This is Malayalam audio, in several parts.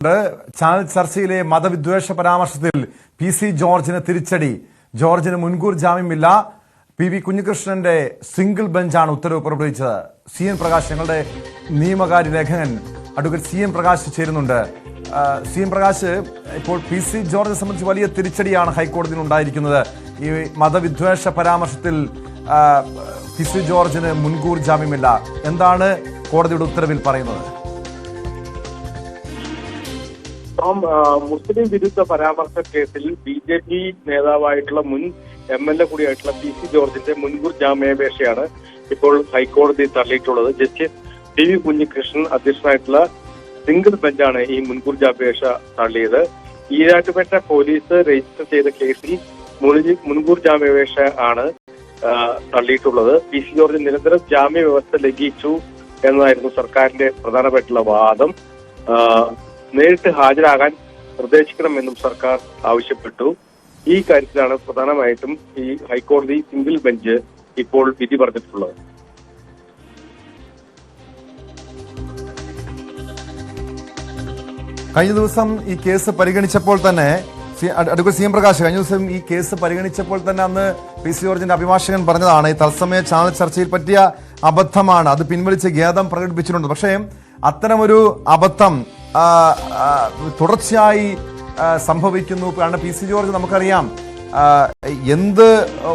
ചാനൽ ചർച്ചയിലെ മതവിദ്വേഷ പരാമർശത്തിൽ പി.സി. ജോർജിന് തിരിച്ചടി. ജോർജിന് മുൻകൂർ ജാമ്യമില്ല. പി.വി. കുഞ്ഞികൃഷ്ണന്റെ സിംഗിൾ ബെഞ്ചാണ് ഉത്തരവ് പുറപ്പെടുവിച്ചത്. സി.എൻ. പ്രകാശ്, ഞങ്ങളുടെ നിയമകാര്യ ലേഖകൻ അഡ്വക്കേറ്റ് സി.എൻ. പ്രകാശ് ചേരുന്നുണ്ട്. സി.എൻ. പ്രകാശ്, ഇപ്പോൾ പി.സി. ജോർജിനെ സംബന്ധിച്ച് വലിയ തിരിച്ചടിയാണ് ഹൈക്കോടതിയിൽ ഉണ്ടായിരിക്കുന്നത്. ഈ മതവിദ്വേഷ പരാമർശത്തിൽ പി.സി. ജോർജിന് മുൻകൂർ ജാമ്യമില്ല. എന്താണ് കോടതിയുടെ ഉത്തരവിൽ പറയുന്നത്? മുസ്ലിം വിരുദ്ധ പരാമർശ കേസിൽ ബി.ജെ.പി. നേതാവായിട്ടുള്ള മുൻ എം.എൽ.എ. കൂടിയായിട്ടുള്ള പി.സി. ജോർജിന്റെ മുൻകൂർ ജാമ്യാപേക്ഷയാണ് ഇപ്പോൾ ഹൈക്കോടതി തള്ളിയിട്ടുള്ളത്. Justice T V. കുഞ്ഞികൃഷ്ണൻ അധ്യക്ഷനായിട്ടുള്ള സിംഗിൾ ബെഞ്ചാണ് ഈ മുൻകൂർ ജാമ്യാപേക്ഷ തള്ളിയത്. ഈരാറ്റുപേട്ട പോലീസ് രജിസ്റ്റർ ചെയ്ത കേസിൽ മുൻകൂർ ജാമ്യാപേക്ഷ ആണ് തള്ളിയിട്ടുള്ളത്. പി.സി. ജോർജ് നിരന്തരം ജാമ്യ വ്യവസ്ഥ ലംഘിച്ചു എന്നതായിരുന്നു സർക്കാരിന്റെ പ്രധാനപ്പെട്ടുള്ള വാദം. നേരിട്ട് ഹാജരാകാൻ നിർദ്ദേശിക്കണമെന്നും സർക്കാർ ആവശ്യപ്പെട്ടു. ഈ കാര്യത്തിലാണ് പ്രധാനമായിട്ടും ഈ ഹൈക്കോടതി സിംഗിൾ ബെഞ്ച് ഇപ്പോൾ വിധി പറഞ്ഞിട്ടുള്ളത്. കഴിഞ്ഞ ദിവസം ഈ കേസ് പരിഗണിച്ചപ്പോൾ തന്നെ അഡ്വക്കേറ്റ് സി.എൻ. പ്രകാശ്, കഴിഞ്ഞ ദിവസം ഈ കേസ് പരിഗണിച്ചപ്പോൾ തന്നെ അന്ന് പി.സി. ജോർജിന്റെ അഭിഭാഷകൻ പറഞ്ഞതാണ്, ഈ തത്സമയ ചാനൽ ചർച്ചയിൽ പറ്റിയ അബദ്ധമാണ്, അത് പിൻവലിച്ച് ഖേദം പ്രകടിപ്പിച്ചിട്ടുണ്ട്. പക്ഷേ അത്തരമൊരു അബദ്ധം തുടർച്ചയായി സംഭവിക്കുന്നു. കാരണം പി.സി. ജോർജ് നമുക്കറിയാം, എന്ത്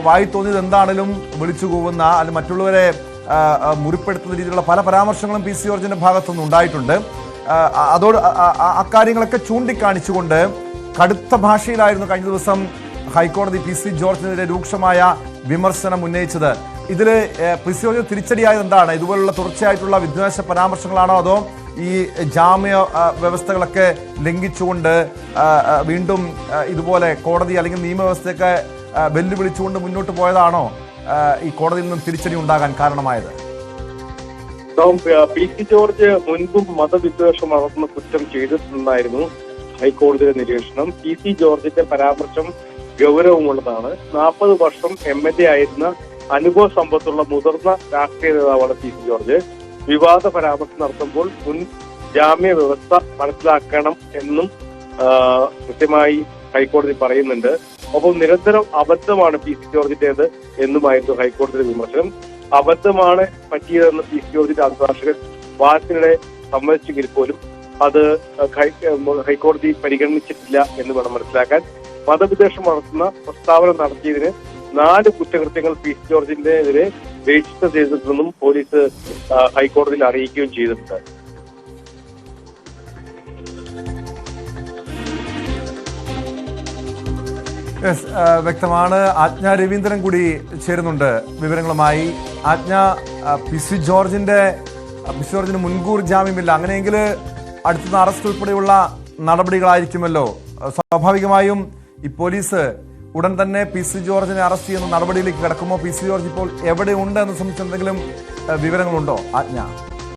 വായി തോന്നിയത് എന്താണെങ്കിലും വിളിച്ചു പോകുന്ന, അല്ലെങ്കിൽ മറ്റുള്ളവരെ മുറിപ്പെടുത്തുന്ന രീതിയിലുള്ള പല പരാമർശങ്ങളും പി.സി. ജോർജിന്റെ ഭാഗത്തുനിന്ന് ഉണ്ടായിട്ടുണ്ട്. അക്കാര്യങ്ങളൊക്കെ ചൂണ്ടിക്കാണിച്ചുകൊണ്ട് കടുത്ത ഭാഷയിലായിരുന്നു കഴിഞ്ഞ ദിവസം ഹൈക്കോടതി പി.സി. ജോർജിനെതിരെ രൂക്ഷമായ വിമർശനം ഉന്നയിച്ചത്. ഇതിൽ പി.സി. ജോർജിന് തിരിച്ചടിയായത് എന്താണ്? ഇതുപോലുള്ള തുടർച്ചയായിട്ടുള്ള വിദ്വേഷ പരാമർശങ്ങളാണോ, അതോ ഈ ജാമ്യ വ്യവസ്ഥകളൊക്കെ ലംഘിച്ചുകൊണ്ട് വീണ്ടും ഇതുപോലെ കോടതി അല്ലെങ്കിൽ നിയമവ്യവസ്ഥയൊക്കെ വെല്ലുവിളിച്ചുകൊണ്ട് മുന്നോട്ട് പോയതാണോ ഈ കോടതിയിൽ നിന്നും തിരിച്ചടി ഉണ്ടാകാൻ കാരണമായത്? പി.സി. ജോർജ് മുൻപും മതവിദ്വേഷം വളർത്തുന്ന കുറ്റം ചെയ്തിട്ടുണ്ടായിരുന്നു ഹൈക്കോടതിയുടെ നിരീക്ഷണം. പി.സി. ജോർജിന്റെ പരാമർശം ഗൗരവമുള്ളതാണ്. 40 വർഷം എം.എൽ.എ. ആയിരുന്ന അനുഭവ സമ്പത്തുള്ള മുതിർന്ന രാഷ്ട്രീയ നേതാവാണ് പി.സി. ജോർജ്. വിവാദ പരാമർശം നടത്തുമ്പോൾ മുൻ ജാമ്യ വ്യവസ്ഥ മനസ്സിലാക്കണം എന്നും കൃത്യമായി ഹൈക്കോടതി പറയുന്നുണ്ട്. ഒപ്പം നിരന്തരം അബദ്ധമാണ് പി.സി. ജോർജിന്റേത് എന്നുമായിരുന്നു ഹൈക്കോടതിയുടെ വിമർശനം. അബദ്ധമാണ് പറ്റിയതെന്ന് പി.സി. ജോർജിന്റെ അഭിഭാഷകൻ വാദത്തിനിടെ സമ്മതിച്ചെങ്കിൽ പോലും അത് ഹൈക്കോടതി പരിഗണിച്ചിട്ടില്ല എന്ന് വേണം മനസ്സിലാക്കാൻ. മതവിദ്വേഷം വളർത്തുന്ന പ്രസ്താവന നടത്തിയതിന് 4 കുറ്റകൃത്യങ്ങൾ പി.സി. ജോർജിനെതിരെ രജിസ്റ്റർ ചെയ്തിട്ടുണ്ടെന്നും പോലീസ് ഹൈക്കോടതിയിൽ അറിയിക്കുകയും ചെയ്തിട്ടുണ്ട്. വ്യക്തമാണ്. ആജ്ഞ രവീന്ദ്രൻ കൂടി ചേരുന്നുണ്ട് വിവരങ്ങളുമായി. ആജ്ഞ, പി.സി. ജോർജിന് മുൻകൂർ ജാമ്യമില്ല. അങ്ങനെയെങ്കിൽ അടുത്തുനിന്ന് അറസ്റ്റ് ഉൾപ്പെടെയുള്ള നടപടികളായിരിക്കുമല്ലോ. സ്വാഭാവികമായും ഈ പോലീസ് ഉടൻ തന്നെ പി.സി. ജോർജിനെ അറസ്റ്റ് ചെയ്യുന്ന നടപടിയിലേക്ക് കിടക്കുമോ? പി.സി. ജോർജ് ഇപ്പോൾ എവിടെയുണ്ട് എന്ന് സംബന്ധിച്ച് എന്തെങ്കിലും വിവരങ്ങളുണ്ടോ ആജ്ഞ?